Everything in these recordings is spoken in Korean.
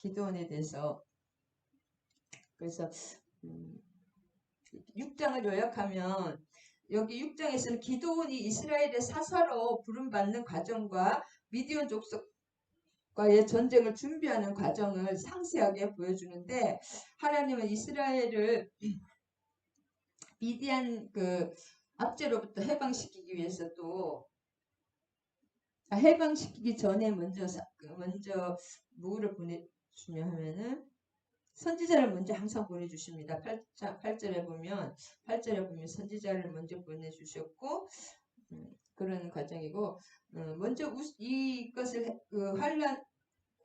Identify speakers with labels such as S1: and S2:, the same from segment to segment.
S1: 기드온에 대해서. 그래서 6장을 요약하면 여기 6장에서는 기드온이 이스라엘의 사사로 부름받는 과정과 미디안 족속과의 전쟁을 준비하는 과정을 상세하게 보여주는데, 하나님은 이스라엘을 미디안 그 압제로부터 해방시키기 위해서 또 해방시키기 전에 먼저 뭐를 보내주냐 하면은 선지자를 먼저 항상 보내주십니다. 8절에 보면 선지자를 먼저 보내주셨고, 그런 과정이고, 먼저 이것을 환란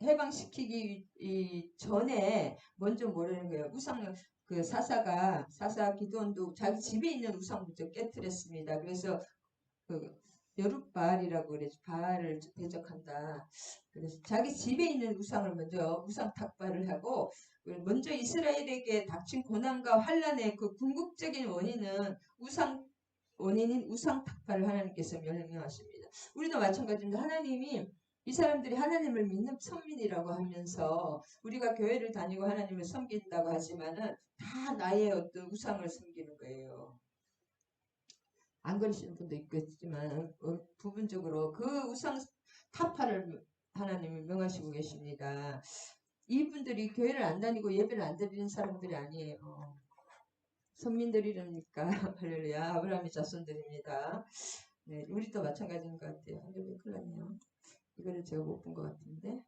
S1: 해방시키기 전에 먼저 뭐라는 거예요? 우상 사사 기드온도 자기 집에 있는 우상부터 깨뜨렸습니다. 그래서 여룻바알이라고 그래서 바알을 대적한다. 그래서 자기 집에 있는 우상을 먼저 우상 탁발을 하고, 먼저 이스라엘에게 닥친 고난과 환란의 그 궁극적인 원인인 우상 탁발을 하나님께서 명령하십니다. 우리도 마찬가지입니다. 하나님이 이 사람들이 하나님을 믿는 선민이라고 하면서 우리가 교회를 다니고 하나님을 섬긴다고 하지만은 다 나의 어떤 우상을 섬기는 거예요. 안 그러시는 분도 있겠지만 부분적으로 그 우상 타파를 하나님이 명하시고 계십니다. 이분들이 교회를 안 다니고 예배를 안 드리는 사람들이 아니에요. 선민들이랍니까? 할렐루야. 아브라함의 자손들입니다. 네, 우리도 마찬가지인 것 같아요. 할렐루야. 큰일 났네요. 이거를 제가 못 본 것 같은데,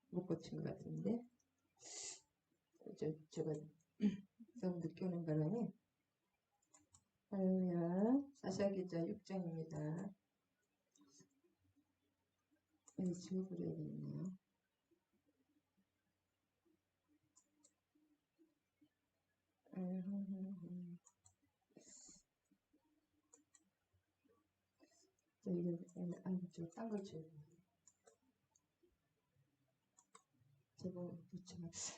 S1: 못 고친 것 같은데, 제가 너무 늦게 오는 바람에. 할렐루야. 사사기자 6장입니다. 지워버려야겠네요. 딴걸 지워.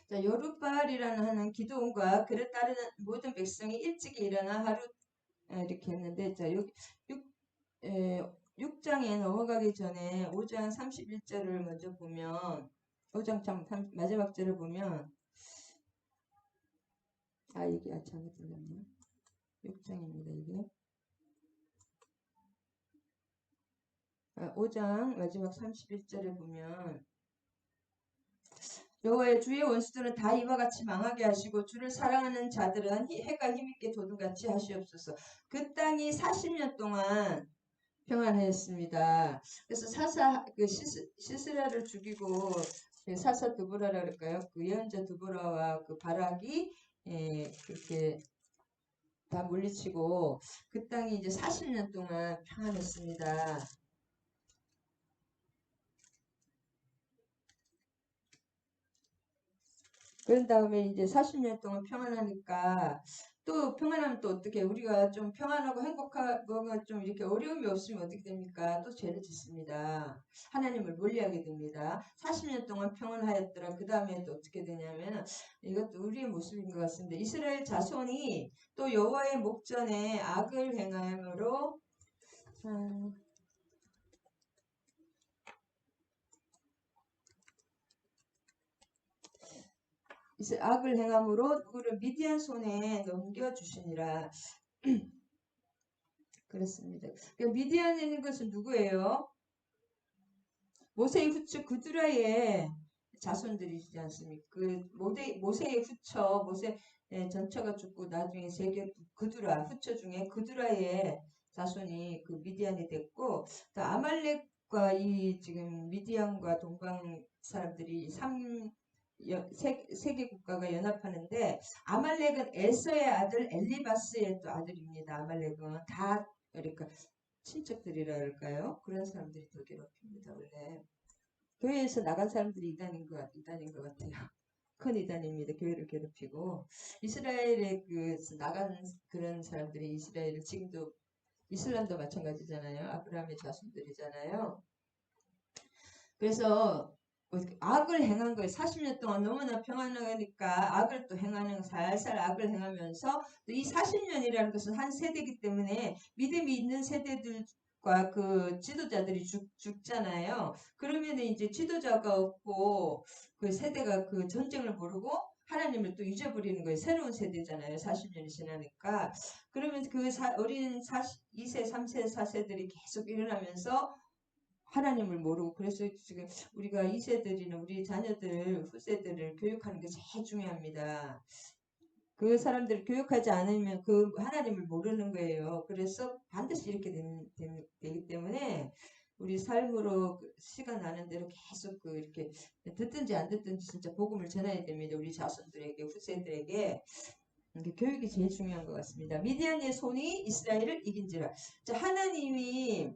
S1: 자, 여룻바알이라는 하는 기드온과 그를 따르는 모든 백성이 일찍이 일어나 하루 이렇게 했는데, 자, 6장에 넘어가기 전에 5장 31절을 먼저 보면, 5장 마지막 절을 보면, 이게 잘못 들렸네요. 6장입니다, 이게. 5장 마지막 31절에 보면, 여호와의 주의 원수들은 다 이와 같이 망하게 하시고 주를 사랑하는 자들은 해가 힘있게 도둑같이 하시옵소서. 그 땅이 40년 동안 평안했습니다. 그래서 시스라를 죽이고 사사 드보라라 그럴까요? 그 예언자 드보라와 그 바락이 그렇게 다 물리치고 그 땅이 이제 40년 동안 평안했습니다. 그런 다음에 이제 40년 동안 평안하니까 또 평안하면 또 어떻게 우리가 좀 평안하고 행복하고 좀 이렇게 어려움이 없으면 어떻게 됩니까? 또 죄를 짓습니다. 하나님을 멀리하게 됩니다. 40년 동안 평안하였더라. 그 다음에 또 어떻게 되냐면 이것도 우리의 모습인 것 같습니다. 이스라엘 자손이 또 여호와의 목전에 악을 행함으로 악을 행함으로 누구를 미디안 손에 넘겨주시니라. 그렇습니다. 그러니까 미디안에 있는 것은 누구예요? 모세의 후처 그두라의 자손들이지 않습니까? 그 모세의 후처, 모세 전처가 죽고 나중에 세계 그두라 후처 중에 그두라의 자손이 그 미디안이 됐고, 또 아말렉과 이 지금 미디안과 동방 사람들이 세계 국가가 연합하는데, 아말렉은 에서의 아들 엘리바스의 또 아들입니다. 아말렉은 다 그러니까 친척들이라 할까요? 그런 사람들이 더 괴롭힙니다. 원래 교회에서 나간 사람들이 이단인 것 같아요. 큰 이단입니다. 교회를 괴롭히고 이스라엘에 나간 그런 사람들이 이스라엘을 지금도 이슬람도 마찬가지잖아요. 아브라함의 자손들이잖아요. 그래서 악을 행한 거예요. 40년 동안 너무나 평안하니까 악을 또 행하는 살살 악을 행하면서 또 이 40년이라는 것은 한 세대이기 때문에 믿음이 있는 세대들과 과 그 지도자들이 죽잖아요. 그러면 이제 지도자가 없고 그 세대가 그 전쟁을 모르고 하나님을 또 잊어버리는 거예요. 새로운 세대잖아요. 40년이 지나니까. 그러면 그 어린 2세, 3세, 4세들이 계속 일어나면서 하나님을 모르고 그래서 지금 우리가 2세들이나 우리 자녀들, 후세들을 교육하는 게 제일 중요합니다. 그 사람들을 교육하지 않으면 그 하나님을 모르는 거예요. 그래서 반드시 이렇게 되기 때문에 우리 삶으로 시간 나는 대로 계속 이렇게 듣든지 안 듣든지 진짜 복음을 전해야 됩니다. 우리 자손들에게, 후세들에게. 교육이 제일 중요한 것 같습니다. 미디안의 손이 이스라엘을 이긴지라. 자, 하나님이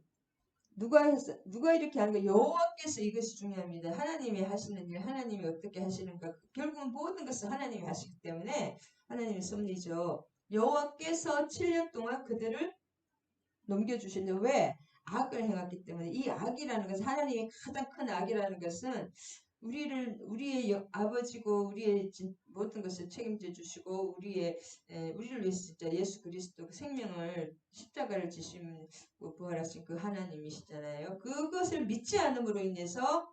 S1: 누가 이렇게 하는 거? 여호와께서 이것이 중요합니다. 하나님이 하시는 일, 하나님이 어떻게 하시는가? 결국은 모든 것을 하나님이 하시기 때문에 하나님의 섭리죠. 여호와께서 7년 동안 그들을 넘겨주시는데 왜? 악을 행했기 때문에. 이 악이라는 것은, 하나님이 가장 큰 악이라는 것은 우리의 아버지고 우리의 모든 것을 책임져 주시고 우리를 위해서 진짜 예수 그리스도 그 생명을 십자가를 지신 부활하신 그 하나님이시잖아요. 그것을 믿지 않음으로 인해서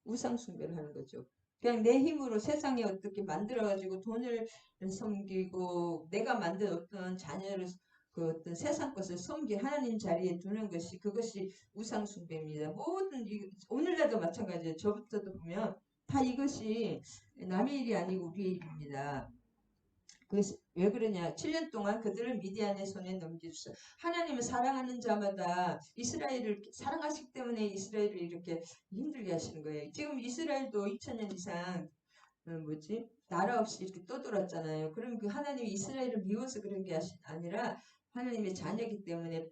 S1: 우상 숭배를 하는 거죠. 그냥 내 힘으로 세상에 어떻게 만들어가지고 돈을 섬기고 내가 만든 어떤 자녀를 그 어떤 세상 것을 섬기 하나님 자리에 두는 것이 그것이 우상 숭배입니다. 모든 오늘날도 마찬가지예요. 저부터도 보면 다 이것이 남의 일이 아니고 우리의 일입니다. 왜 그러냐? 7년 동안 그들을 미디안의 손에 넘겨주셨어요. 하나님을 사랑하는 자마다 이스라엘을 사랑하시기 때문에 이스라엘을 이렇게 힘들게 하시는 거예요. 지금 이스라엘도 2000년 이상 나라 없이 이렇게 떠돌았잖아요. 그럼 그 하나님이 이스라엘을 미워서 그런 게 아니라 하나님의 자녀이기 때문에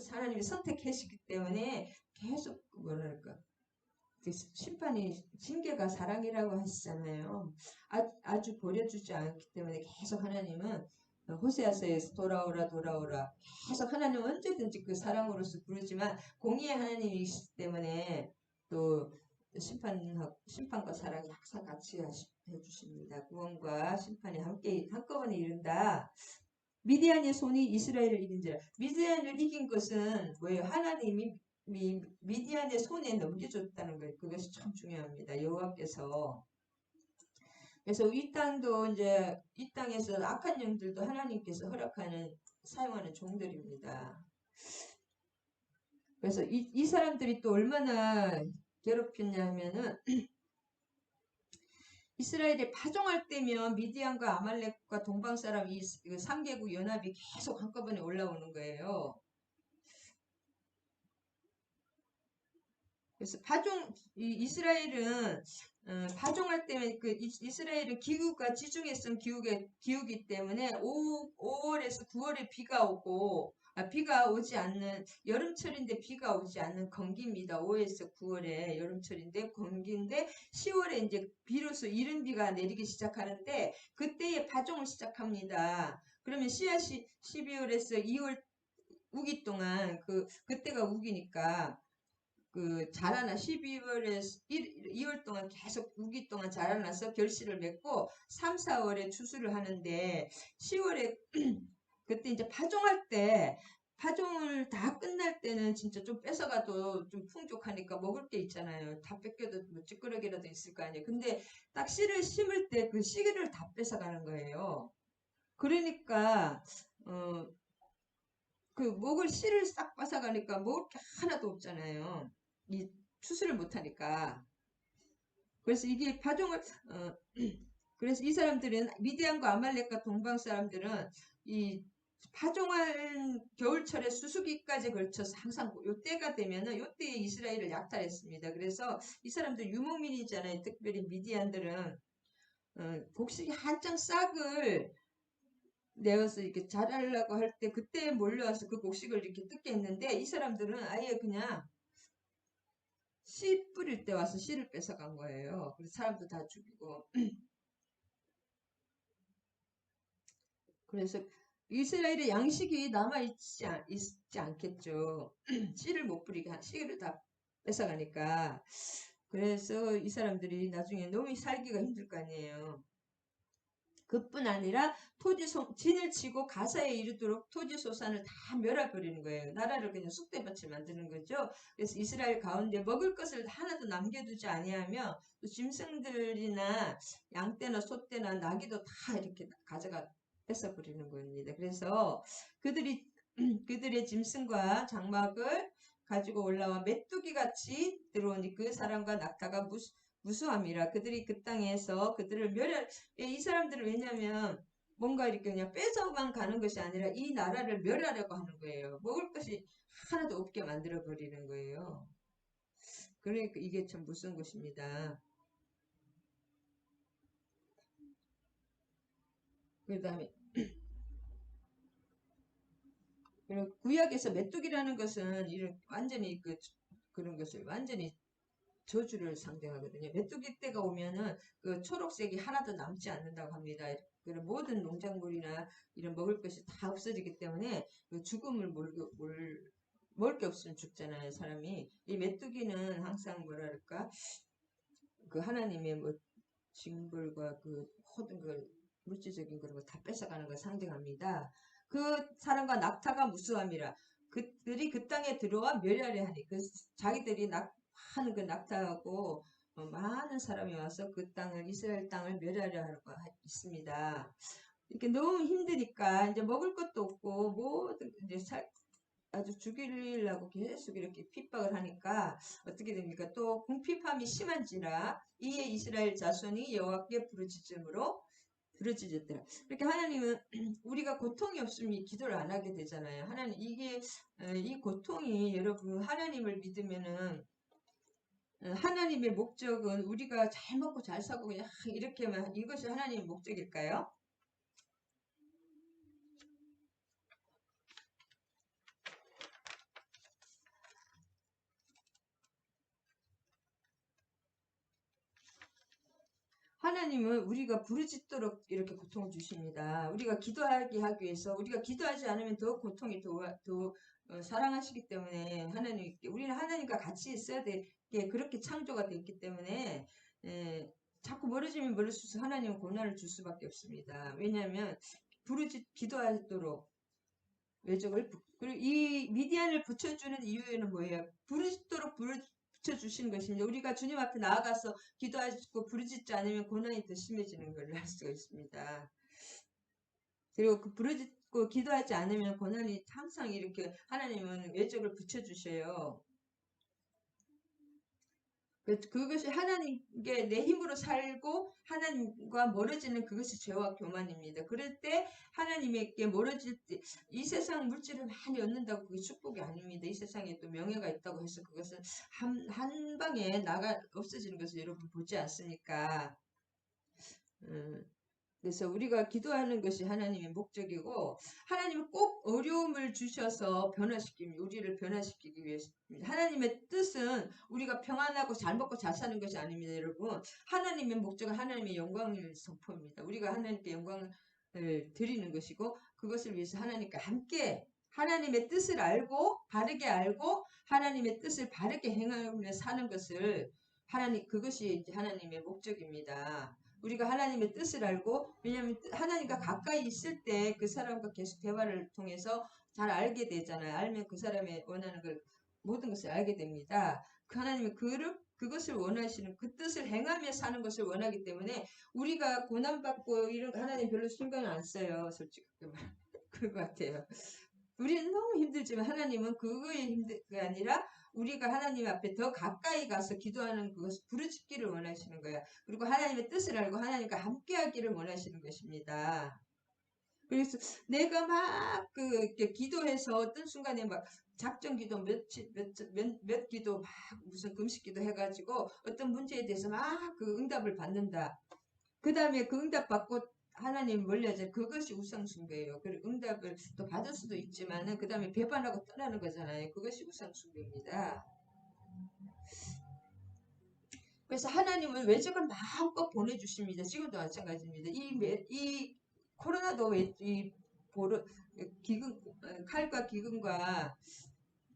S1: 하나님이 선택하시기 때문에 계속 뭐랄까 심판이 징계가 사랑이라고 하시잖아요. 아주 버려주지 않기 때문에 계속 하나님은 호세아서에서 돌아오라 계속 하나님 언제든지 그 사랑으로서 부르지만 공의의 하나님이시기 때문에 또 심판과 사랑이 항상 같이 해주십니다. 구원과 심판이 함께 한꺼번에 이른다. 미디안의 손이 이스라엘을 이긴지라. 미디안을 이긴 것은 왜 하나님이 미디안의 손에 넘겨줬다는 거예요. 그것이 참 중요합니다. 여호와께서. 그래서 이 땅도 이제 이 땅에서 악한 영들도 하나님께서 사용하는 종들입니다. 그래서 이 사람들이 또 얼마나 괴롭혔냐 하면은 이스라엘이 파종할 때면 미디안과 아말렉과 동방 사람 이 3개국 연합이 계속 한꺼번에 올라오는 거예요. 그래서 이스라엘은 파종할 때면 이스라엘은 기후가 지중해성 기후기 때문에 5월에서 9월에 비가 오지 않는 여름철인데 비가 오지 않는 건기입니다. 5월에서 9월에 여름철인데 건기인데 10월에 이제 비로소 이른 비가 내리기 시작하는데 그때에 파종을 시작합니다. 그러면 씨앗이 12월에서 2월 우기 동안 그때가 우기니까 자라나 12월에 2월 동안 계속 우기 동안 자라나서 결실을 맺고 3, 4월에 추수를 하는데 10월에 그때 이제 파종을 다 끝날 때는 진짜 좀 뺏어가도 좀 풍족하니까 먹을 게 있잖아요. 다 뺏겨도 뭐 찌끄러기라도 있을 거 아니에요. 근데 딱 씨를 심을 때 그 씨를 다 뺏어가는 거예요. 그러니까 먹을 씨를 싹 뺏어가니까 먹을 게 하나도 없잖아요. 이 추수를 못하니까. 그래서 이게 그래서 이 사람들은 미디안과 아말렉과 동방 사람들은 이 파종한 겨울철에 수수기까지 걸쳐서 항상 요 때가 되면은 요 때에 이스라엘을 약탈했습니다. 그래서 이 사람들 유목민이잖아요. 특별히 미디안들은 곡식이 한창 싹을 내어서 이렇게 자라려고 할 때 그때 몰려와서 그 곡식을 이렇게 뜯게 했는데 이 사람들은 아예 그냥 씨 뿌릴 때 와서 씨를 뺏어간 거예요. 그래서 사람도 다 죽이고. 그래서 이스라엘의 양식이 남아있지 않겠죠. 씨를 못 뿌리게 씨를 다 뺏어가니까. 그래서 이 사람들이 나중에 너무 살기가 힘들 거 아니에요. 그뿐 아니라 진을 치고 가사에 이르도록 토지 소산을 다 멸해버리는 거예요. 나라를 그냥 쑥대밭을 만드는 거죠. 그래서 이스라엘 가운데 먹을 것을 하나도 남겨두지 아니하며 또 짐승들이나 양떼나 소떼나 나귀도 다 이렇게 가져가 뺏어버리는 겁니다. 그래서 그들의 짐승과 장막을 가지고 올라와 메뚜기 같이 들어오니 그 사람과 낙타가 무수함이라. 그들이 그 땅에서 그들을 이 사람들은 왜냐면 뭔가 이렇게 그냥 뺏어만 가는 것이 아니라 이 나라를 멸하려고 하는 거예요. 먹을 것이 하나도 없게 만들어 버리는 거예요. 그러니까 이게 참 무서운 것입니다. 그 다음에 구약에서 메뚜기라는 것은 이런 완전히 그런 것을 완전히 저주를 상징하거든요. 메뚜기 때가 오면은 그 초록색이 하나도 남지 않는다고 합니다. 그런 모든 농작물이나 이런 먹을 것이 다 없어지기 때문에 그 죽음을 먹을 게 없으면 죽잖아요, 사람이. 이 메뚜기는 항상 뭐랄까, 그 하나님의 뭐 징벌과 그 모든 그 물질적인 그런 거 다 뺏어가는 걸 상징합니다. 그 사람과 낙타가 무수함이라. 그들이 그 땅에 들어와 멸하려 하니 자기들이 하는 그 낙타하고 많은 사람이 와서 그 땅을 이스라엘 땅을 멸하려 하고 있습니다. 이렇게 너무 힘드니까 이제 먹을 것도 없고 모든 이제 아주 죽이려고 계속 이렇게 핍박을 하니까 어떻게 됩니까? 또 궁핍함이 심한지라 이에 이스라엘 자손이 여호와께 부르짖었더라. 이렇게 하나님은 우리가 고통이 없으면 기도를 안 하게 되잖아요. 하나님 이 고통이 여러분 하나님을 믿으면은 하나님의 목적은 우리가 잘 먹고 잘 사고 그냥 이렇게만 이것이 하나님의 목적일까요? 하나님은 우리가 부르짖도록 이렇게 고통을 주십니다. 우리가 기도하게 하기 위해서 우리가 기도하지 않으면 더 고통이 더 사랑하시기 때문에 우리는 하나님과 같이 있어야 되게 그렇게 창조가 됐기 때문에 자꾸 멀어지면 멀어질수록 하나님은 고난을 줄 수밖에 없습니다. 왜냐하면 기도하도록 외적을 그리고 이 미디안을 붙여주는 이유는 뭐예요? 부르짖도록 붙여주시는 것입니다. 우리가 주님 앞에 나아가서 기도하고 부르짖지 않으면 고난이 더 심해지는 걸 알 수가 있습니다. 그리고 그 부르짖고 기도하지 않으면 고난이 항상 이렇게 하나님은 외적을 붙여주셔요. 그것이 하나님께 내 힘으로 살고 하나님과 멀어지는 그것이 죄와 교만입니다. 그럴 때 하나님에게 멀어질 때 이 세상 물질을 많이 얻는다고 그게 축복이 아닙니다. 이 세상에 또 명예가 있다고 해서 그것은 한 방에 없어지는 것을 여러분 보지 않습니까? 그래서 우리가 기도하는 것이 하나님의 목적이고 하나님은 꼭 어려움을 주셔서 우리를 변화시키기 위해서입니다. 하나님의 뜻은 우리가 평안하고 잘 먹고 잘 사는 것이 아닙니다. 여러분 하나님의 목적은 하나님의 영광을 선포입니다. 우리가 하나님께 영광을 드리는 것이고 그것을 위해서 하나님과 함께 하나님의 뜻을 알고 바르게 알고 하나님의 뜻을 바르게 행하며 사는 것을 그것이 하나님의 목적입니다. 우리가 하나님의 뜻을 알고 왜냐하면 하나님과 가까이 있을 때 그 사람과 계속 대화를 통해서 잘 알게 되잖아요. 알면 그 사람의 원하는 걸 모든 것을 알게 됩니다. 그 하나님은 그것을 원하시는 그 뜻을 행하며 사는 것을 원하기 때문에 우리가 고난받고 이런 거 하나님 별로 신경을 안 써요. 솔직히 그런 것 같아요. 우리는 너무 힘들지만 하나님은 그거에 힘들게 아니라 우리가 하나님 앞에 더 가까이 가서 기도하는 그것을 부르짖기를 원하시는 거예요. 그리고 하나님의 뜻을 알고 하나님과 함께 하기를 원하시는 것입니다. 그래서 내가 막 이렇게 기도해서 어떤 순간에 막 작정 기도 몇 기도 막 무슨 금식 기도 해가지고 어떤 문제에 대해서 막 그 응답을 받는다. 그 다음에 그 응답 받고 하나님 멀리하자. 그것이 우상숭배예요. 그리고 응답을 또 받을 수도 있지만은 그 다음에 배반하고 떠나는 거잖아요. 그것이 우상숭배입니다. 그래서 하나님은 외적을 마음껏 보내주십니다. 지금도 마찬가지입니다. 이 코로나도 칼과 기근과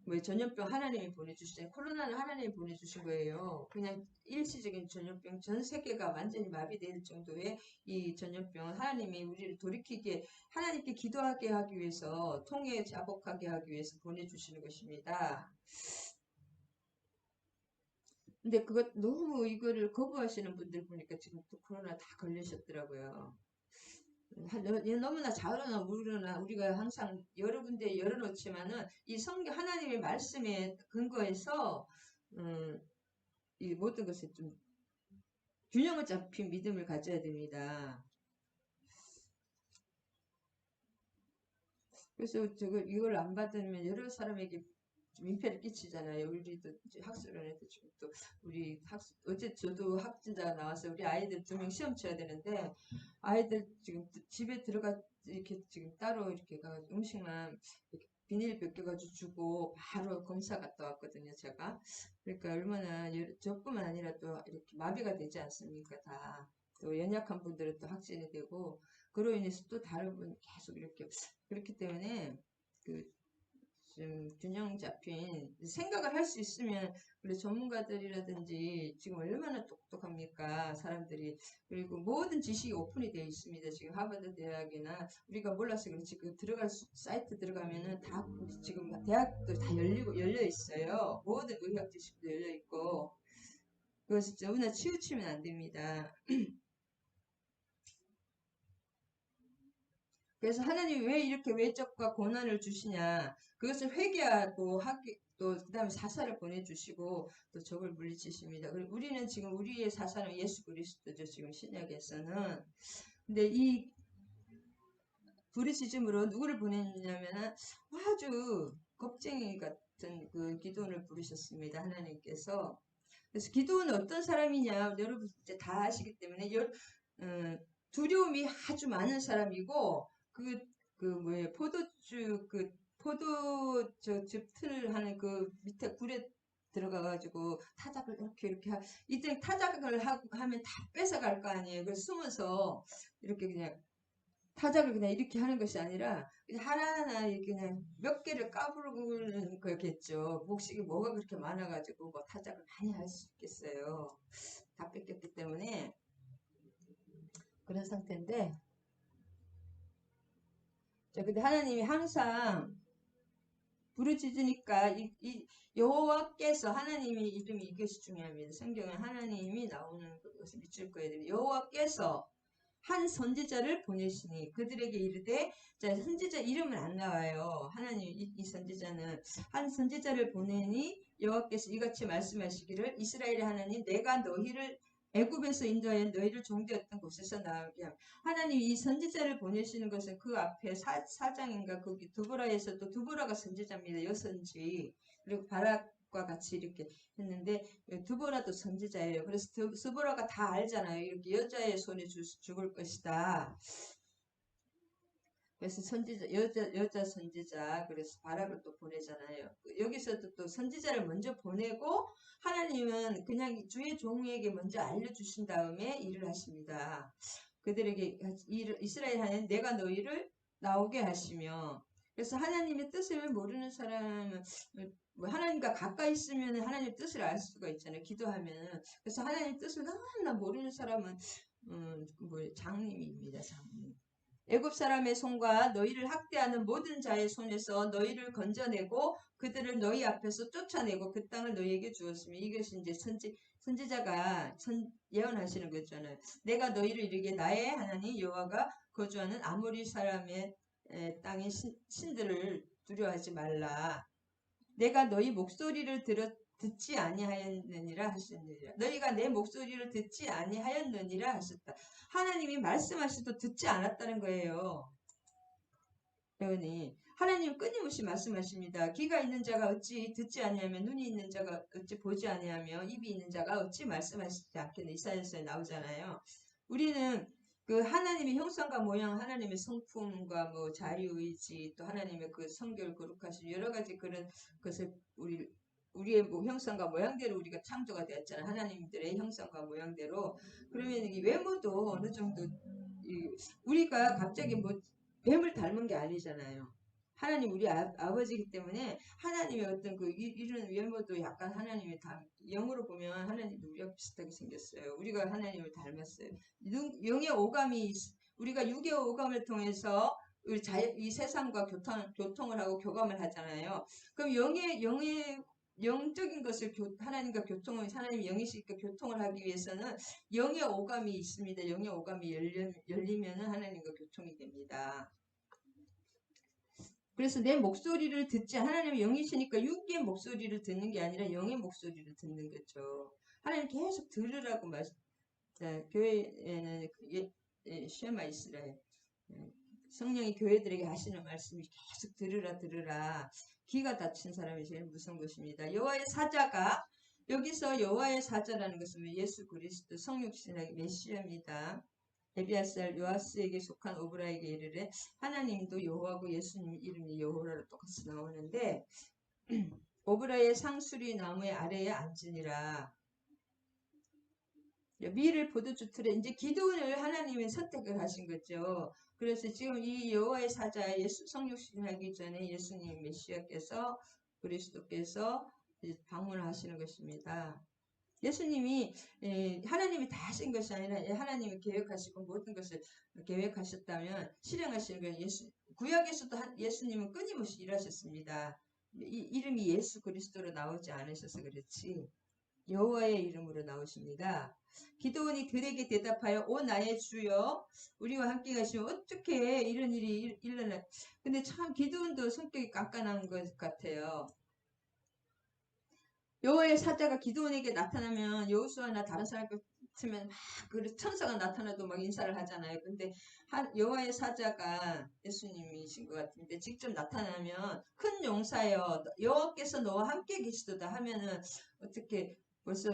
S1: 뭐 전염병 하나님이 보내주신 코로나는 하나님이 보내주신 거예요. 그냥 일시적인 전염병 전 세계가 완전히 마비될 정도의 이 전염병은 하나님이 우리를 돌이키게 하나님께 기도하게 하기 위해서 통해 자복하게 하기 위해서 보내주시는 것입니다. 근데 그것 너무 이거를 거부하시는 분들 보니까 지금 또 코로나 다 걸리셨더라고요. 너무나 잘하나 모르나 우리가 항상 여러 군데 열어놓지만은 이 성경 하나님의 말씀에 근거해서 이 모든 것을 좀 균형을 잡힌 믿음을 가져야 됩니다. 그래서 이걸 안 받으면 여러 사람에게 민폐를 끼치잖아요. 우리도 이제 학술원에도 지금 또 어제 저도 확진자가 나와서 우리 아이들 2명 시험 쳐야 되는데 아이들 지금 집에 들어가 이렇게 지금 따로 이렇게 음식만 이렇게 비닐 벗겨가지고 주고 바로 검사 갔다 왔거든요. 제가 그러니까 얼마나 저뿐만 아니라 또 이렇게 마비가 되지 않습니까? 다. 또 연약한 분들은 또 확진이 되고 그로 인해서 또 다른 분 계속 이렇게 그렇기 때문에 그 좀 균형 잡힌 생각을 할 수 있으면 우리 전문가들이라든지 지금 얼마나 똑똑합니까 사람들이 그리고 모든 지식이 오픈이 되어 있습니다. 지금 하버드 대학이나 우리가 몰라서 그렇지 그 들어갈 사이트 들어가면은 다 지금 대학도 다 열려 있어요. 모든 의학 지식도 열려 있고 그것을 너무나 치우치면 안 됩니다. 그래서 하나님이 왜 이렇게 외적과 고난을 주시냐. 그것을 회개하고 하기, 또, 그 다음에 사사를 보내주시고, 또 적을 물리치십니다. 그리고 우리는 지금 우리의 사사는 예수 그리스도죠. 지금 신약에서는. 근데 이 부르시즘으로 누구를 보냈냐면 아주 겁쟁이 같은 그 기도원을 부르셨습니다. 하나님께서. 그래서 기도원은 어떤 사람이냐. 여러분 이제 다 아시기 때문에 어, 두려움이 아주 많은 사람이고, 뭐예 포도주, 포도즙 틀 하는 그 밑에 굴에 들어가가지고 타작을 이때 타작을 하면 다 뺏어갈 거 아니에요. 그래서 숨어서 이렇게 그냥 타작을 그냥 이렇게 하는 것이 아니라 그냥 하나하나 이렇게 그냥 몇 개를 까부르는 거겠죠. 목식이 뭐가 그렇게 많아가지고 뭐 타작을 많이 할 수 있겠어요. 다 뺏겼기 때문에 그런 상태인데 근데 하나님이 항상 부르짖으니까 이 여호와께서 하나님의 이름이 이것이 중요합니다. 성경에 하나님이 나오는 것을 믿을 거예요. 여호와께서 한 선지자를 보내시니 그들에게 이르되 자 선지자 이름은 안 나와요. 하나님 이 선지자는 한 선지자를 보내니 여호와께서 이같이 말씀하시기를 이스라엘의 하나님 내가 너희를 애굽에서 인도하여 너희를 종되었던 곳에서 나오게 함. 하나님 이 선지자를 보내시는 것은 그 앞에 사장인가 거기 두보라에서 또 두보라가 선지자입니다. 여선지 그리고 바락과 같이 이렇게 했는데 두보라도 선지자예요. 그래서 두보라가 다 알잖아요. 이렇게 여자의 손에 죽을 것이다. 그래서 선지자 여자 선지자 그래서 바락을 또 보내잖아요. 여기서도 또 선지자를 먼저 보내고 하나님은 그냥 주의 종에게 먼저 알려주신 다음에 일을 하십니다. 그들에게 이스라엘 하나님 내가 너희를 나오게 하시며 그래서 하나님의 뜻을 모르는 사람은 뭐 하나님과 가까이 있으면 하나님의 뜻을 알 수가 있잖아요. 기도하면 그래서 하나님의 뜻을 너무나 모르는 사람은 장님입니다. 장님. 애굽 사람의 손과 너희를 학대하는 모든 자의 손에서 너희를 건져내고 그들을 너희 앞에서 쫓아내고 그 땅을 너희에게 주었으며 이것이 이제 선지자가 예언하시는 거잖아요. 내가 너희를 이르게 나의 하나님 여호와가 거주하는 아모리 사람의 땅의 신들을 두려워하지 말라. 내가 너희 목소리를 듣지 아니하였느니라 하셨느니라. 너희가 내 목소리를 듣지 아니하였느니라 하셨다. 하나님이 말씀하셔도 듣지 않았다는 거예요. 여러분이 하나님 끊임없이 말씀하십니다. 귀가 있는 자가 어찌 듣지 아니하며 눈이 있는 자가 어찌 보지 아니하며 입이 있는 자가 어찌 말씀하시지 않겠느냐. 이사야서에 나오잖아요. 우리는 그 하나님의 형상과 모양, 하나님의 성품과 뭐 자유의지, 또 하나님의 그 성결 거룩하신 여러 가지 그런 것을 우리의 뭐 형상과 모양대로 우리가 창조가 되었잖아요. 하나님들의 형상과 모양대로. 그러면 이 외모도 어느 정도 우리가 갑자기 뭐 뱀을 닮은 게 아니잖아요. 하나님 우리 아버지이기 때문에 하나님의 어떤 이런 외모도 약간 하나님의 영으로 보면 하나님도 우리가 비슷하게 생겼어요. 우리가 하나님을 닮았어요. 영의 오감이 우리가 육의 오감을 통해서 이 세상과 교통을 하고 교감을 하잖아요. 그럼 영적인 것을 하나님과 하나님이 영이시니까 교통을 하기 위해서는 영의 오감이 있습니다. 영의 오감이 열리면은 하나님과 교통이 됩니다. 그래서 내 목소리를 듣지, 하나님의 영이시니까 육의 목소리를 듣는 게 아니라 영의 목소리를 듣는 거죠. 하나님 계속 들으라고 교회에는 쉐마 이스라엘, 성령이 교회들에게 하시는 말씀이 계속 들으라. 귀가 닫힌 사람이 제일 무서운 것입니다. 여호와의 사자가, 여기서 여호와의 사자라는 것은 예수 그리스도 성육신의 메시아입니다. 에비아살 요아스에게 속한 오브라에게 이르되 하나님도 여호와고 예수님 이름이 여호와로 똑같이 나오는데 오브라의 상수리 나무의 아래에 앉으니라. 미를 포도주 틀에 이제 기도를 하나님이 선택을 하신 거죠. 그래서 지금 이 여호와의 사자 예수 성육신 하기 전에 예수님 메시아께서 그리스도께서 방문을 하시는 것입니다. 예수님이 하나님이 다 하신 것이 아니라 하나님이 계획하시고 모든 것을 계획하셨다면 실행하시는 거예요. 구약에서도 예수님은 끊임없이 일하셨습니다. 이름이 예수 그리스도로 나오지 않으셔서 그렇지 여호와의 이름으로 나오십니다. 기도원이 그에게 대답하여 오 나의 주여 우리와 함께 가시면 어떻게 이런 일이 일어나. 근데 참 기도원도 성격이 깐깐한 것 같아요. 여호와의 사자가 기드온에게 나타나면 여호수아나 다른 사람 같으면 막 천사가 나타나도 막 인사를 하잖아요. 근데 여호와의 사자가 예수님이신 것 같은데 직접 나타나면 큰 용사여 여호와께서 너와 함께 계시도다 하면은 어떻게 벌써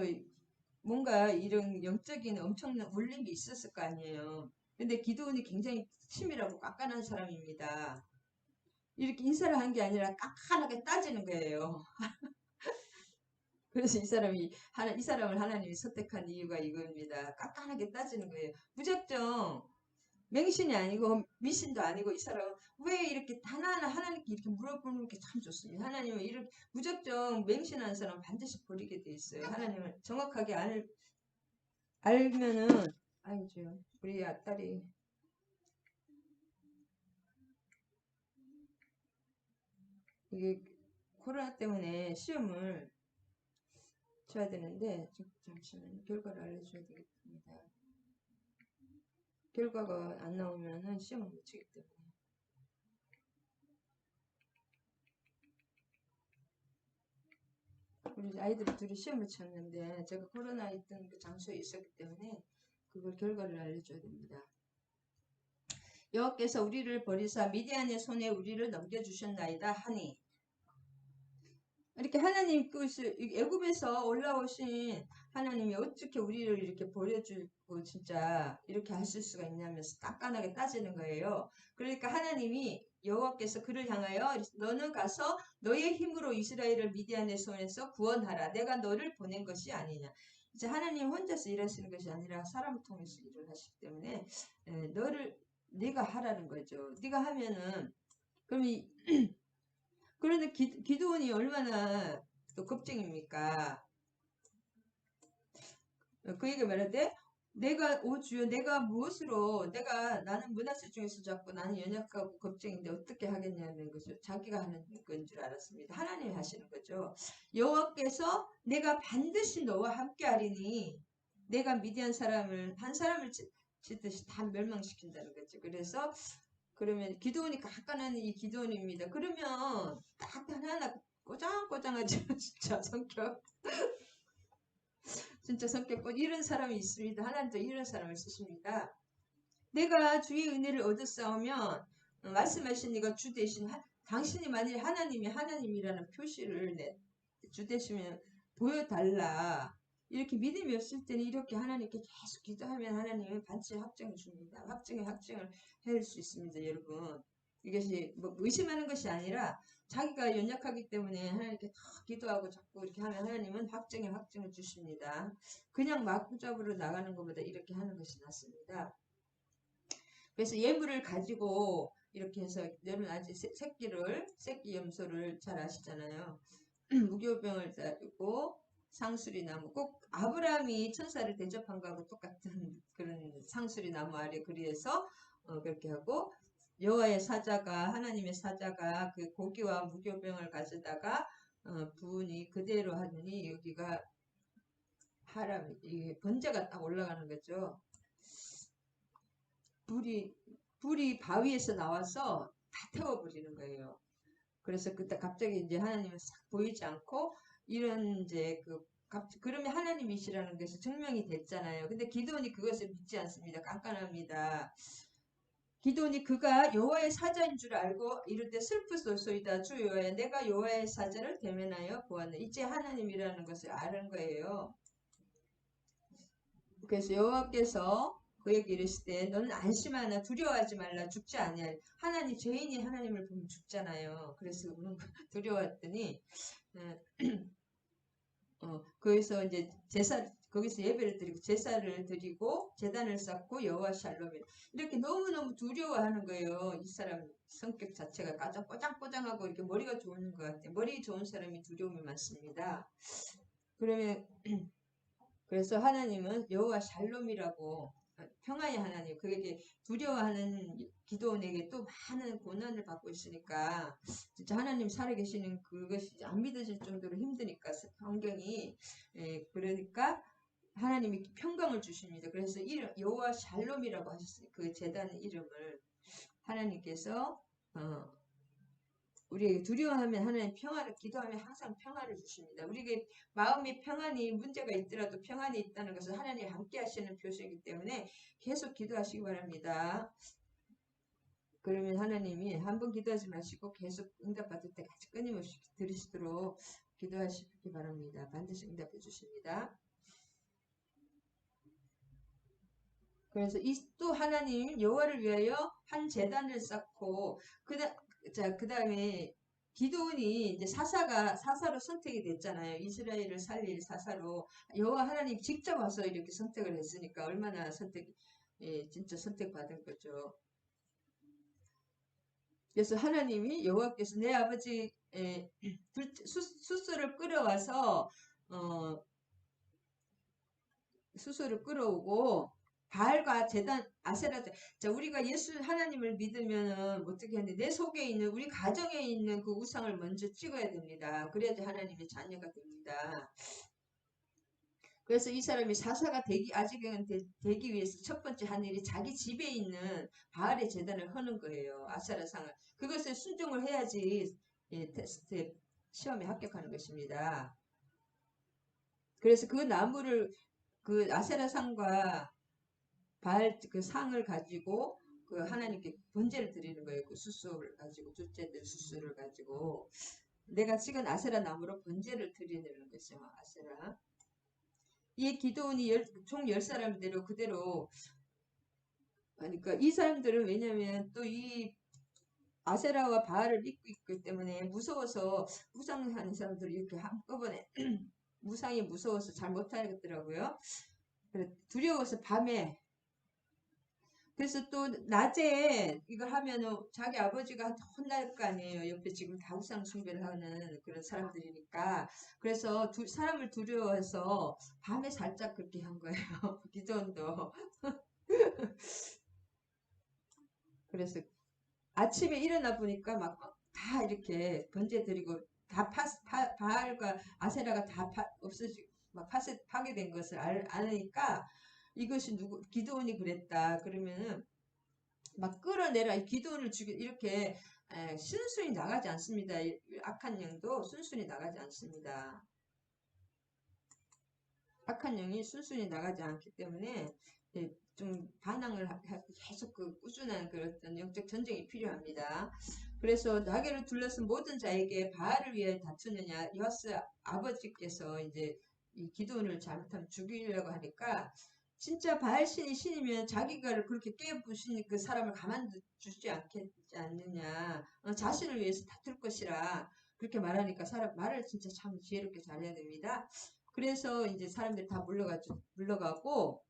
S1: 뭔가 이런 영적인 엄청난 울림이 있었을 거 아니에요. 근데 기드온이 굉장히 치밀하고 깐깐한 사람입니다. 이렇게 인사를 한 게 아니라 깐깐하게 따지는 거예요. 그래서 이 사람을 하나님이 선택한 이유가 이겁니다. 깐깐하게 따지는 거예요. 무작정 맹신이 아니고 미신도 아니고 이 사람은 왜 이렇게 하나하나 하나님께 이렇게 물어보는 게 참 좋습니다. 하나님은 이렇게 무작정 맹신하는 사람 반드시 버리게 돼 있어요. 하나님을 정확하게 알면은 아이죠 우리 딸이 이게 코로나 때문에 시험을 쳐야 되는데 잠시만요. 결과를 알려줘야 되겠습니다. 결과가 안 나오면은 시험을 못 치기 때문에. 우리 아이들이 둘이 시험을 쳤는데 제가 코로나 있던 그 장소에 있었기 때문에 그걸 결과를 알려줘야 됩니다. 여호와께서 우리를 버리사 미디안의 손에 우리를 넘겨주셨나이다 하니 이렇게 하나님 애굽에서 올라오신 하나님이 어떻게 우리를 이렇게 버려주고 진짜 이렇게 하실 수가 있냐면서 깐깐하게 따지는 거예요. 그러니까 하나님이 여호와께서 그를 향하여 너는 가서 너의 힘으로 이스라엘을 미디안의 손에서 구원하라. 내가 너를 보낸 것이 아니냐. 이제 하나님 혼자서 일하시는 것이 아니라 사람을 통해서 일을 하시기 때문에 네가 하라는 거죠. 네가 하면은 그럼 그런데 기드온이 얼마나 또 겁쟁입니까? 그에게 말하되 내가 오 주여 내가 무엇으로 나는 문하세 중에서 잡고 나는 연약하고 겁쟁인데 어떻게 하겠냐는 것을 자기가 하는 건 줄 알았습니다. 하나님이 하시는 거죠. 여호와께서 내가 반드시 너와 함께하리니 내가 미디안 사람을 한 사람을 짓듯이 다 멸망시킨다는 거죠. 그래서 그러면 기도원이 깐깐한 이 기도원입니다. 그러면 딱 하나 꼬장꼬장하죠. 진짜 성격. 진짜 성격 이런 사람이 있습니다. 하나님도 이런 사람을 쓰십니다. 내가 주의 은혜를 얻었사오면 말씀하신 이가 주 대신 당신이 만일 하나님이 하나님이라는 표시를 주 대시면 보여달라. 이렇게 믿음이 없을 때는 이렇게 하나님께 계속 기도하면 하나님은 반드시 확정을 줍니다. 확정을 할 수 있습니다. 여러분. 이것이 뭐 의심하는 것이 아니라 자기가 연약하기 때문에 하나님께 다 기도하고 자꾸 이렇게 하면 하나님은 확정을 주십니다. 그냥 마구잡으로 나가는 것보다 이렇게 하는 것이 낫습니다. 그래서 예물을 가지고 이렇게 해서 여러분 아직 새끼 염소를 잘 아시잖아요. 무교병을 따르고 상수리 나무, 꼭 아브라함이 천사를 대접한 거하고 똑같은 그런 상수리 나무 아래 그리해서 그렇게 하고, 여호와의 사자가, 하나님의 사자가 그 고기와 무교병을 가져다가 부으니 그대로 하니 여기가 이게 번제가 딱 올라가는 거죠. 불이 바위에서 나와서 다 태워버리는 거예요. 그래서 그때 갑자기 이제 하나님은 싹 보이지 않고, 이런 이제 그러면 하나님이시라는 것이 증명이 됐잖아요. 근데 기드온이 그것을 믿지 않습니다. 깐깐합니다. 기드온이 그가 여호와의 사자인 줄 알고 이럴 때 슬프소이다. 주 여호와야, 내가 여호와의 사자를 대면하여 보았네. 이제 하나님이라는 것을 아는 거예요. 그래서 여호와께서 그에게 이르시되 너는 안심하나 두려워하지 말라. 죽지 아니하리. 죄인이 하나님을 보면 죽잖아요. 그래서 두려웠더니 거기서 이제 거기서 예배를 드리고 제사를 드리고 제단을 쌓고 여호와 샬롬이 이렇게 너무너무 두려워하는 거예요. 이 사람 성격 자체가 꼬장꼬장하고 이렇게 머리가 좋은 것 같아요. 머리 좋은 사람이 두려움이 많습니다. 그래서 하나님은 여호와 샬롬이라고, 평화의 하나님, 그에게 두려워하는 기도원에게 또 많은 고난을 받고 있으니까 진짜 하나님 살아계시는 그것이 안 믿어질 정도로 힘드니까 환경이, 그러니까 하나님이 평강을 주십니다. 그래서 여호와 샬롬이라고 하셨어요. 그 제단 이름을 하나님께서 우리에게 두려워하면 하나님 기도하면 항상 평화를 주십니다. 우리에게 마음의 평안이 문제가 있더라도 평안이 있다는 것은 하나님이 함께 하시는 표시이기 때문에 계속 기도하시기 바랍니다. 그러면 하나님이 한 번 기도하지 마시고 계속 응답받을 때까지 끊임없이 들으시도록 기도하시기 바랍니다. 반드시 응답해 주십니다. 그래서 또 하나님 여호와를 위하여 한 제단을 쌓고, 그 다음에 기드온이 이제 사사로 선택이 됐잖아요. 이스라엘을 살릴 사사로 여호와 하나님 직접 와서 이렇게 선택을 했으니까 얼마나 진짜 선택받은 거죠. 그래서 하나님이 여호와께서 내 아버지 수소를 끌어와서 수소를 끌어오고 바알과 제단 아세라, 자 우리가 예수 하나님을 믿으면은 어떻게 하는데 내 속에 있는 우리 가정에 있는 그 우상을 먼저 찍어야 됩니다. 그래야지 하나님의 자녀가 됩니다. 그래서 이 사람이 사사가 아직은 되기 위해서 첫 번째 한 일이 자기 집에 있는 바알의 제단을 하는 거예요. 아세라상을. 그것을 순종을 해야지 테스트 시험에 합격하는 것입니다. 그래서 그 나무를 그 아세라상과 바알 그 상을 가지고 그 하나님께 번제를 드리는 거예요. 그 수수를 가지고, 둘째들 수수를 가지고 내가 찍은 아세라 나무로 번제를 드리는 것이죠. 아세라. 이 기도원이 총 10사람대로 그대로, 그러니까 이 사람들은 왜냐면 또 이 아세라와 바알을 믿고 있기 때문에 무서워서 무상하는 사람들이 이렇게 한꺼번에 무상이 무서워서 잘 못하겠더라고요. 두려워서 밤에, 그래서 또 낮에 이걸 하면은 자기 아버지가 혼날 거 아니에요. 옆에 지금 다 우상 숭배를 하는 그런 사람들이니까. 그래서 사람을 두려워해서 밤에 살짝 그렇게 한 거예요. 기도원도. 그래서 아침에 일어나 보니까 막 다 이렇게 번제 드리고 다 바알과 아세라가 다 없어지고 막 파괴된 것을 아니까 이것이 기도원이 그랬다. 그러면은 막 끌어내라. 기도원을 이렇게 순순히 나가지 않습니다. 악한 영도 순순히 나가지 않습니다. 악한 영이 순순히 나가지 않기 때문에 좀 반항을 하고 계속 그 꾸준한 그런 영적 전쟁이 필요합니다. 그래서 나귀를 둘러쓴 모든 자에게 바알을 위해 다투느냐. 요아스 아버지께서 이제 이 기도원을 잘못하면 죽이려고 하니까, 진짜 바알신이 신이면 자기가 그렇게 깨부신 그 사람을 가만두지 않느냐. 자신을 위해서 다툴 것이라 그렇게 말하니까 말을 진짜 참 지혜롭게 잘해야 됩니다. 그래서 이제 사람들이 다 물러가고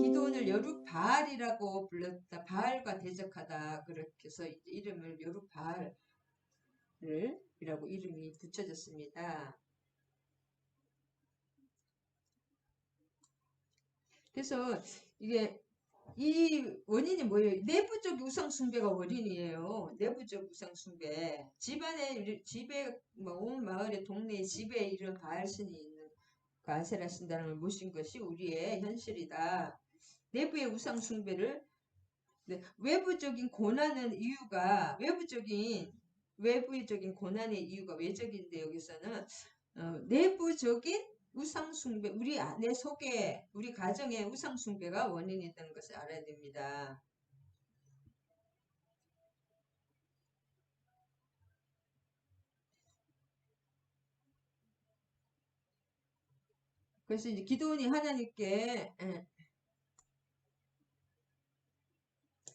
S1: 기도원을 이름을 여룻바알이라고 불렀다. 바알과 대적하다. 그렇게 해서 이름을 여룻바알이라고 이름이 붙여졌습니다. 그래서 이게 이 원인이 뭐예요? 내부적 우상 숭배가 원인이에요. 내부적 우상 숭배. 집에 온 마을에 동네에 집에 이런 바알신이 있는 그 아세라 신당을 모신 것이 우리의 현실이다. 내부의 우상 숭배를 외부적인 고난은 이유가 외부적인 고난의 이유가 외적인데 여기서는 내부적인 우상 숭배, 내 속에 우리 가정의 우상 숭배가 원인이 되는 것을 알아야 됩니다. 그래서 이제 기도원이 하나님께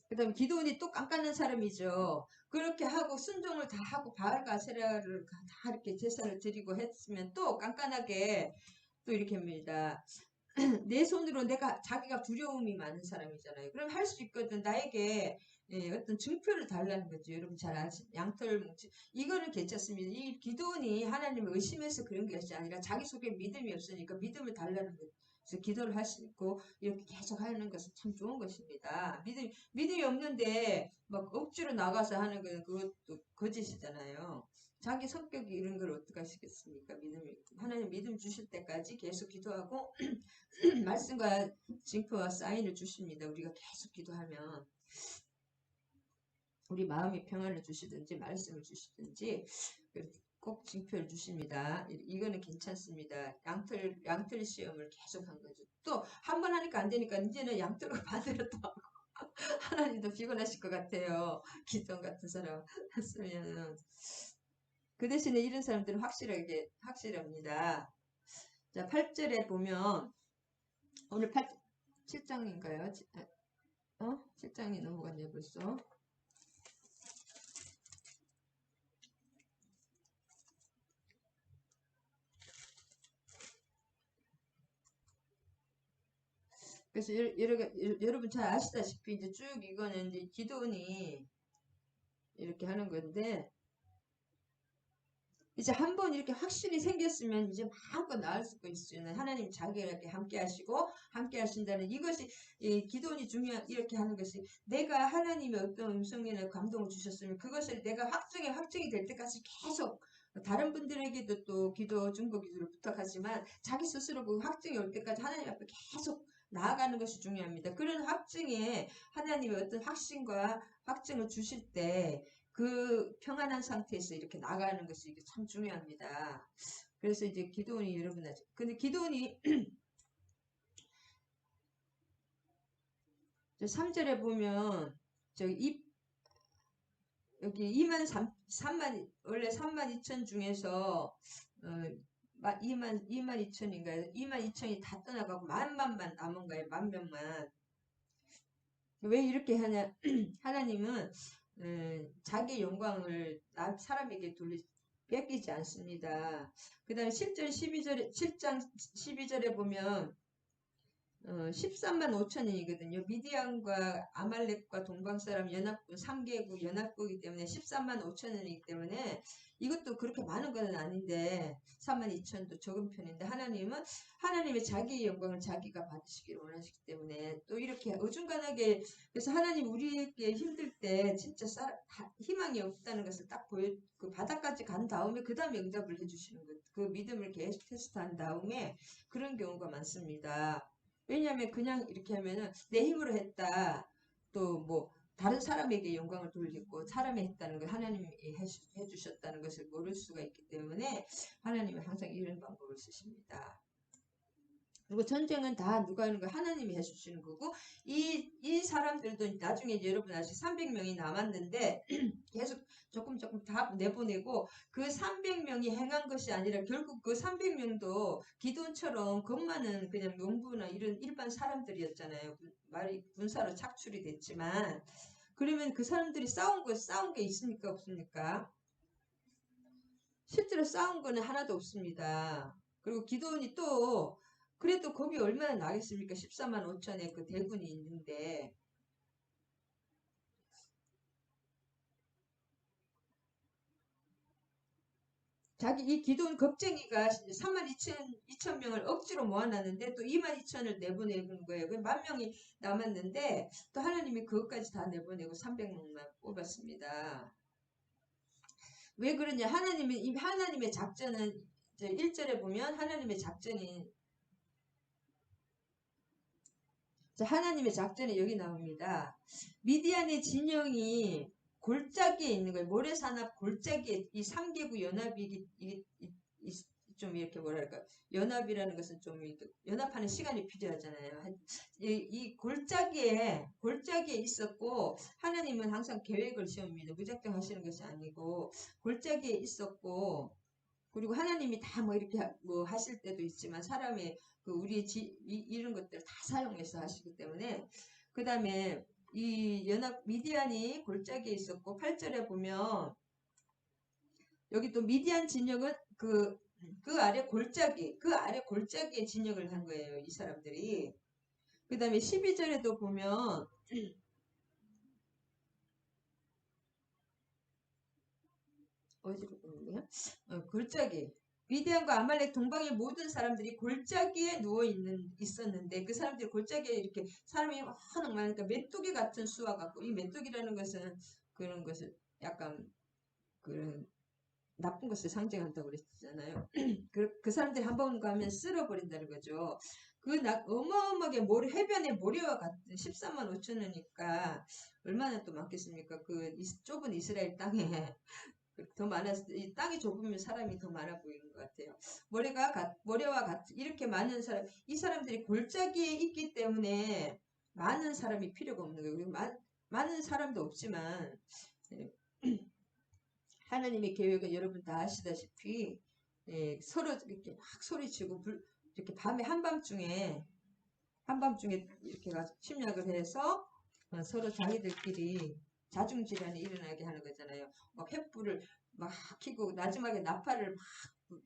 S1: 그다음에 기도원이 또 깐깐한 사람이죠. 그렇게 하고 순종을 다 하고 바알과 아세라를 다 이렇게 제사를 드리고 했으면 또 깐깐하게 또 이렇게 합니다. 내 손으로 자기가 두려움이 많은 사람이잖아요. 그럼 할 수 있거든. 나에게 어떤 증표를 달라는 거죠. 여러분 잘 아시, 양털 뭉치. 이거는 괜찮습니다. 이 기도원이 하나님을 의심해서 그런 것이 아니라 자기 속에 믿음이 없으니까 믿음을 달라는 거죠. 그래서 기도를 할 수 있고 이렇게 계속 하는 것은 참 좋은 것입니다. 믿음이 없는데 막 억지로 나가서 하는 건 그것도 거짓이잖아요. 자기 성격이 이런 걸 어떻게 하시겠습니까? 하나님 믿음 주실 때까지 계속 기도하고 말씀과 징표와 사인을 주십니다. 우리가 계속 기도하면 우리 마음이 평안을 주시든지 말씀을 주시든지 꼭 징표를 주십니다. 이거는 괜찮습니다. 양털 시험을 계속 한 거죠. 또 한 번 하니까 안 되니까 이제는 양털로 반대로 또 하고 하나님도 피곤하실 것 같아요. 기도 같은 사람 했으면 그 대신에 이런 사람들은 확실합니다. 자, 8절에 보면 오늘 7장인가요? 7장이 넘어갔네요, 벌써. 그래서 여러분 잘 아시다시피 이제 쭉 이거는 이제 기도원이 이렇게 하는 건데 이제 한번 이렇게 확신이 생겼으면 이제 마음껏 나을 수 있어요. 하나님 자기에게 함께 하시고 함께 하신다는 이것이 기도원이 이렇게 하는 것이 내가 하나님의 어떤 음성이나 감동을 주셨으면 그것을 내가 확정이 될 때까지 계속 다른 분들에게도 또 중보 기도를 부탁하지만 자기 스스로 그 확증이 올 때까지 하나님 앞에 계속 나아가는 것이 중요합니다. 그런 확증에 하나님의 어떤 확신과 확증을 주실 때 그 평안한 상태에서 이렇게 나가는 것이 이게 참 중요합니다. 그래서 이제 기도원이 여러분 근데 기도원이 3절에 보면 여기 3만 2천 중에서 2만 2천인가요? 2만 2천이 다 떠나가고 만만 남은 거예요. 만 명만. 왜 이렇게 하냐? 하나님은 자기 영광을 사람에게 뺏기지 않습니다. 그 다음에 7장 12절에 보면 13만 5천인이거든요. 미디안과 아말렉과 동방사람 연합군 3개국 연합국이기 때문에 13만 5천이기 때문에 이것도 그렇게 많은 건 아닌데 3만 2천도 적은 편인데 하나님은 하나님의 자기의 영광을 자기가 받으시기를 원하시기 때문에 또 이렇게 어중간하게 그래서 하나님 우리에게 힘들 때 진짜 희망이 없다는 것을 딱 그 바닥까지 간 다음에 그 다음에 응답을 해주시는 것. 그 믿음을 계속 테스트한 다음에 그런 경우가 많습니다. 왜냐하면 그냥 이렇게 하면은 내 힘으로 했다. 또 뭐 다른 사람에게 영광을 돌리고 사람이 했다는 걸 하나님이 해주셨다는 것을 모를 수가 있기 때문에 하나님은 항상 이런 방법을 쓰십니다. 그리고 전쟁은 다 누가 하는 거 하나님이 해주시는 거고 이 사람들도 나중에 여러분 아시 300명이 남았는데 계속 조금 다 내보내고 그 300명이 행한 것이 아니라 결국 그 300명도 기도원처럼 겁많은 그냥 농부나 이런 일반 사람들이었잖아요. 말이 군사로 착출이 됐지만 그러면 그 사람들이 싸운 게 있습니까 없습니까? 실제로 싸운 거는 하나도 없습니다. 그리고 기도원이 또 그래도 겁이 얼마나 나겠습니까? 14만 5천의 그 대군이 있는데. 자기 이 기돈 겁쟁이가 3만 2천 명을 억지로 모아놨는데 또 2만 2천을 내보내는 거예요. 그 1만 명이 남았는데 또 하나님이 그것까지 다 내보내고 300명만 뽑았습니다. 왜 그러냐? 하나님의 작전은 1절에 보면 하나님의 작전이 여기 나옵니다. 미디안의 진영이 골짜기에 있는 거예요. 모래산업 골짜기에 이 3개국 연합이 좀 이렇게 뭐랄까 연합이라는 것은 좀 연합하는 시간이 필요하잖아요. 이 골짜기에 있었고 하나님은 항상 계획을 세웁니다. 무작정 하시는 것이 아니고 골짜기에 있었고 그리고 하나님이 다 뭐 이렇게 뭐 하실 때도 있지만 사람의 그 우리의 이런 것들 다 사용해서 하시기 때문에 그 다음에 이 연합 미디안이 골짜기에 있었고 8절에 보면 여기 또 미디안 진영은 그 아래 골짜기에 진영을 한 거예요. 이 사람들이. 그 다음에 12절에도 보면 어디로 보는 거야? 골짜기. 미디안과 아말렉 동방의 모든 사람들이 골짜기에 있었는데 그 사람들이 골짜기에 이렇게 사람이 워낙 많으니까 메뚜기 같은 수와 같고 이 메뚜기라는 것은 그런 것을 약간 그런 나쁜 것을 상징한다고 그랬잖아요. 그 사람들이 한 번 가면 쓸어버린다는 거죠. 어마어마하게 해변의 모래와 같은 14만 5천원이니까 얼마나 또 많겠습니까? 그 좁은 이스라엘 땅에 더 이 땅이 좁으면 사람이 더 많아 보이는 것 같아요. 모래와 같은 이렇게 많은 이 사람들이 골짜기에 있기 때문에 많은 사람이 필요가 없는 거예요. 많은 사람도 없지만 예, 하나님의 계획은 여러분 다 아시다시피 서로 이렇게 막 소리치고 이렇게 밤에 한밤중에 이렇게 가서 침략을 해서 서로 자기들끼리 자중질환이 일어나게 하는 거잖아요. 막 횃불을 막 켜고 마지막에 나팔을 막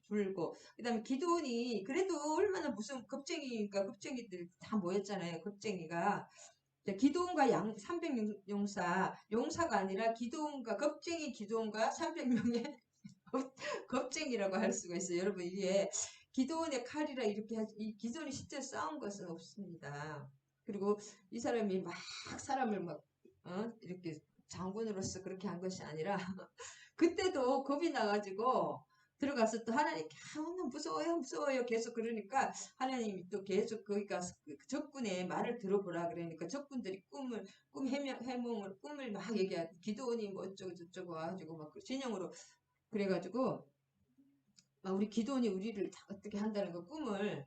S1: 불고 그다음에 기도원이 그래도 얼마나 무슨 겁쟁이들 다 모였잖아요. 겁쟁이가 기도원과 300용사가 아니라 기도원과 300명의 겁쟁이라고 할 수가 있어요. 여러분 이게 기도원의 칼이라 이 기도원이 실제 싸운 것은 없습니다. 그리고 이 사람이 막 사람을 이렇게 장군으로서 그렇게 한 것이 아니라 그때도 겁이 나가지고 들어가서 또 하나님께 무서워요 계속 그러니까 하나님이 또 계속 거기 가서 그 적군의 말을 들어보라 그러니까 적군들이 해몽을 꿈을 막 얘기하고 기도원이 뭐 어쩌고 저쩌고 와가지고 막 진영으로 그래가지고 우리 기도원이 우리를 어떻게 한다는 그 꿈을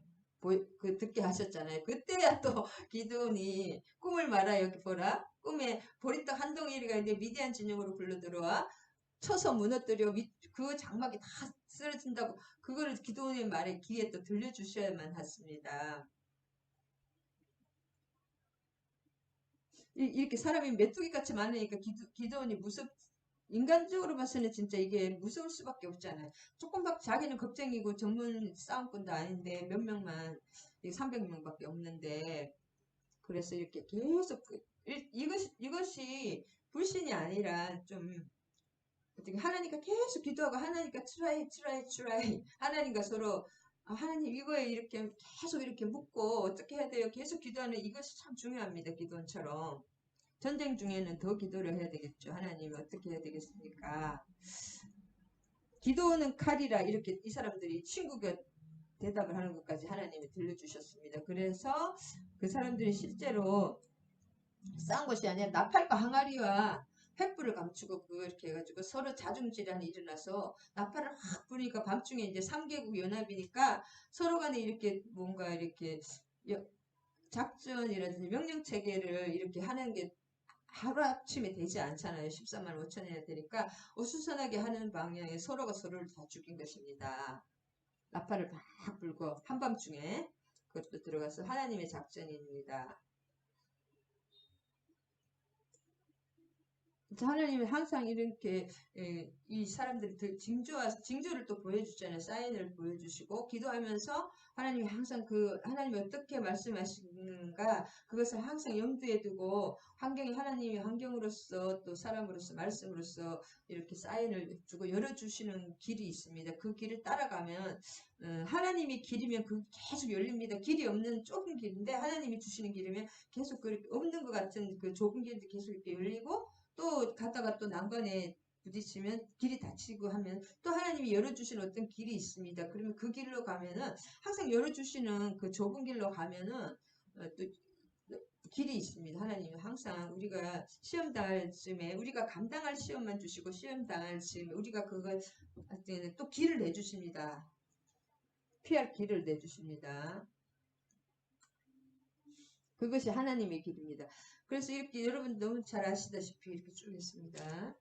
S1: 듣게 하셨잖아요. 그때야 또 기도원이 꿈을 말하 여기 보라. 꿈에 보리떡 한 덩이가 있는데 미디안 진영으로 굴러 들어와 쳐서 무너뜨려 그 장막이 다 쓰러진다고 그거를 기도원의 말에 귀에 또 들려주셔야만 했습니다. 이렇게 사람이 메뚜기같이 많으니까 기도원이 인간적으로 봐서는 진짜 이게 무서울 수밖에 없잖아요. 조금 자기는 겁쟁이고 전문 싸움꾼도 아닌데 몇 명만 300명밖에 없는데 그래서 이렇게 계속 이것이 불신이 아니라 좀 어떻게 하나님과 계속 기도하고 하나님과 try 하나님과 서로 하나님 이거에 이렇게 계속 이렇게 묻고 어떻게 해야 돼요? 계속 기도하는 이것이 참 중요합니다. 기도원처럼. 전쟁 중에는 더 기도를 해야 되겠죠. 하나님 어떻게 해야 되겠습니까? 기도는 칼이라 이렇게 이 사람들이 친구가 대답을 하는 것까지 하나님이 들려주셨습니다. 그래서 그 사람들이 실제로 싸운 것이 아니라 나팔과 항아리와 횃불을 감추고 그렇게 해가지고 서로 자중질환이 일어나서 나팔을 확 부니까 밤중에 이제 3개국 연합이니까 서로 간에 이렇게 뭔가 이렇게 작전이라든지 명령 체계를 이렇게 하는 게 하루아침에 되지 않잖아요. 14만 5천이나 되니까 어수선하게 하는 방향에 서로가 서로를 다 죽인 것입니다. 나팔을 막 불고 한밤중에 그것도 들어가서 하나님의 작전입니다. 하나님은 항상 이렇게 이 사람들이 징조를 또 보여주잖아요. 사인을 보여주시고 기도하면서 하나님이 항상 하나님이 어떻게 말씀하시는가 그것을 항상 염두에 두고 하나님이 환경으로서 또 사람으로서 말씀으로서 이렇게 사인을 주고 열어주시는 길이 있습니다. 그 길을 따라가면 하나님이 길이면 그 계속 열립니다. 길이 없는 좁은 길인데 하나님이 주시는 길이면 계속 그 없는 것 같은 그 좁은 길도 계속 이렇게 열리고 또 가다가 또 난관에 부딪히면 길이 닫히고 하면 또 하나님이 열어주시는 어떤 길이 있습니다. 그러면 그 길로 가면은 항상 열어주시는 그 좁은 길로 가면은 또 길이 있습니다. 하나님은 항상 우리가 시험 당할 즈음에 우리가 감당할 시험만 주시고 시험 당할 즈음에 우리가 그걸 할 때는 또 길을 내주십니다. 피할 길을 내주십니다. 그것이 하나님의 길입니다. 그래서 이렇게 여러분 너무 잘 아시다시피 이렇게 쭉 있습니다.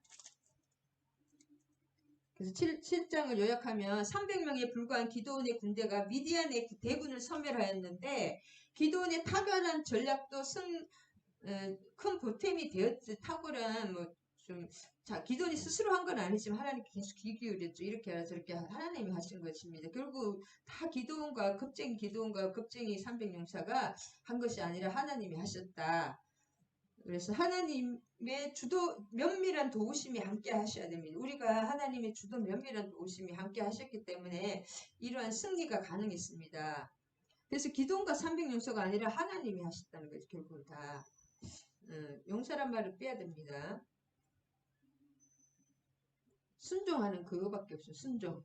S1: 그래서 7장을 요약하면 300명에 불과한 기드온의 군대가 미디안의 대군을 섬멸하였는데 기드온의 탁월한 전략도 큰 보탬이 되었지. 탁월한 기드온이 스스로 한 건 아니지만 하나님께 계속 귀 기울였죠. 이렇게 해라 저렇게 하나님이 하신 것입니다. 결국 다 기드온과 겁쟁이 300용사가 한 것이 아니라 하나님이 하셨다. 그래서 하나님의 면밀한 도우심이 함께 하셔야 됩니다. 우리가 하나님의 면밀한 도우심이 함께 하셨기 때문에 이러한 승리가 가능했습니다. 그래서 기도원과 300용서가 아니라 하나님이 하셨다는 거죠. 결국은 다. 용사란 말을 빼야 됩니다. 순종하는 그거밖에 없어요. 순종.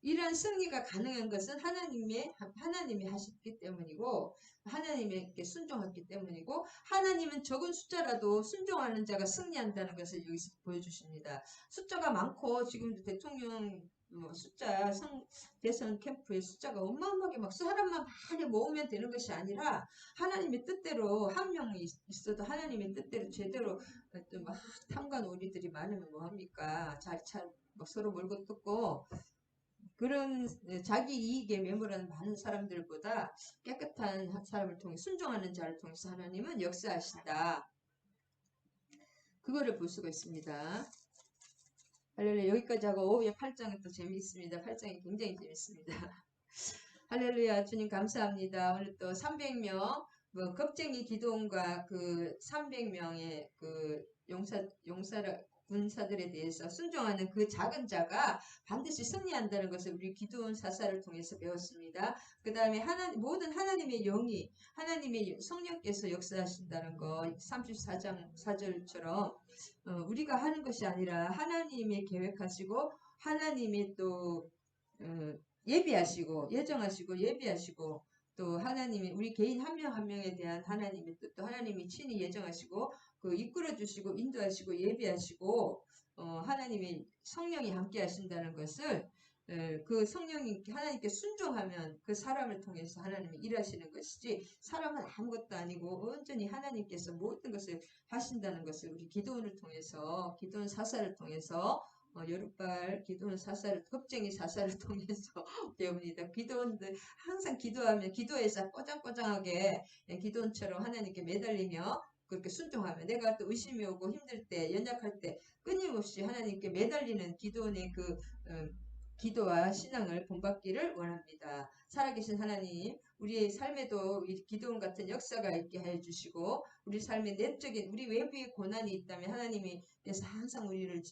S1: 이러한 승리가 가능한 것은 하나님이 하셨기 때문이고 하나님에게 순종했기 때문이고 하나님은 적은 숫자라도 순종하는 자가 승리한다는 것을 여기서 보여주십니다. 숫자가 많고 지금도 대통령 숫자 대선 캠프의 숫자가 어마어마하게 막 사람만 많이 모으면 되는 것이 아니라 하나님의 뜻대로 한 명이 있어도 하나님의 뜻대로 제대로 막 탐관 오리들이 많으면 뭐합니까? 서로 몰고 뜯고 그런 자기 이익에 매몰하는 많은 사람들보다 깨끗한 사람을 통해 순종하는 자를 통해서 하나님은 역사하신다. 그거를 볼 수가 있습니다. 할렐루야. 여기까지 하고 오후에 8장은 또 재미있습니다. 8장이 굉장히 재밌습니다. 할렐루야. 주님 감사합니다. 오늘 또 300명 겁쟁이 기도원과 그 300명의 그 군사들에 대해서 순종하는 그 작은 자가 반드시 승리한다는 것을 우리 기도원 사사를 통해서 배웠습니다. 그 다음에 모든 하나님의 영이 하나님의 성령께서 역사하신다는 거 34장 4절처럼 우리가 하는 것이 아니라 하나님의 계획하시고 하나님의 또 예비하시고 예정하시고 예비하시고 또 하나님이 우리 개인 한 명 한 명에 대한 하나님의 뜻도 하나님이 친히 예정하시고 이끌어 주시고 인도하시고 예비하시고 하나님의 성령이 함께 하신다는 것을 그 성령이 하나님께 순종하면 그 사람을 통해서 하나님이 일하시는 것이지 사람은 아무것도 아니고 온전히 하나님께서 모든 것을 하신다는 것을 우리 기도원을 통해서 기도원 사사를 통해서 여룻발 기도원 사사를 겁쟁이 사사를 통해서 배웁니다. 기도원들 항상 기도하면 기도에서 꼬장꼬장하게 기도원처럼 하나님께 매달리며 그렇게 순종하면 내가 또 의심이 오고 힘들 때 연약할 때 끊임없이 하나님께 매달리는 기도원의 기도와 신앙을 본받기를 원합니다. 살아계신 하나님, 우리의 삶에도 기도원 같은 역사가 있게 해 주시고 우리 삶의 내적인 우리 외부의 고난이 있다면 하나님께서 항상 우리를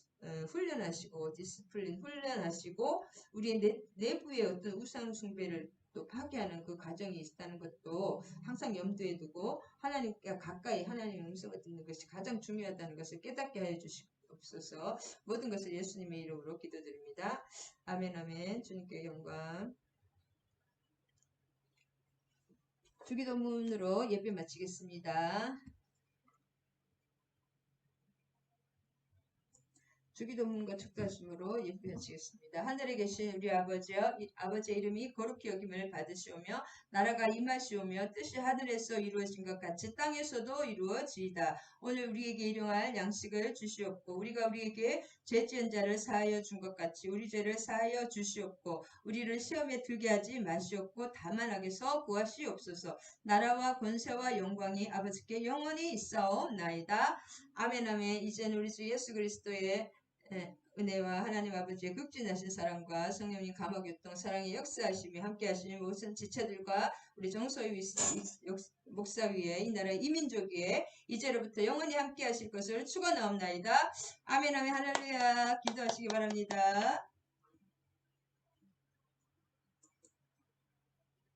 S1: 훈련하시고 디스플린 훈련하시고 우리의 내부의 어떤 우상 숭배를 또 파괴하는 그 과정이 있다는 것도 항상 염두에 두고 하나님과 가까이 하나님의 음성을 듣는 것이 가장 중요하다는 것을 깨닫게 해 주시옵소서. 모든 것을 예수님의 이름으로 기도드립니다. 아멘 아멘. 주님께 영광. 주기도문으로 예배 마치겠습니다. 주기도문과 축도하심으로 예배드리겠습니다. 하늘에 계신 우리 아버지여, 아버지의 이름이 거룩히 여김을 받으시오며 나라가 임하시오며 뜻이 하늘에서 이루어진 것 같이 땅에서도 이루어지이다. 오늘 우리에게 일용할 양식을 주시옵고 우리가 우리에게 죄 지은 자를 사하여 준 것 같이 우리 죄를 사하여 주시옵고 우리를 시험에 들게 하지 마시옵고 다만 악에서 구하시옵소서. 나라와 권세와 영광이 아버지께 영원히 있사옵나이다. 아멘 아멘. 이제는 우리 주 예수 그리스도의 은혜와 하나님 아버지의 극진하신 사랑과 성령님 감화교통 사랑의 역사하심이 함께 하시는 모든 지체들과 우리 정소희 목사 위에 이 나라 이민족 위에 이제로부터 영원히 함께 하실 것을 축원하옵나이다. 아멘 아멘 할렐루야. 기도하시기 바랍니다.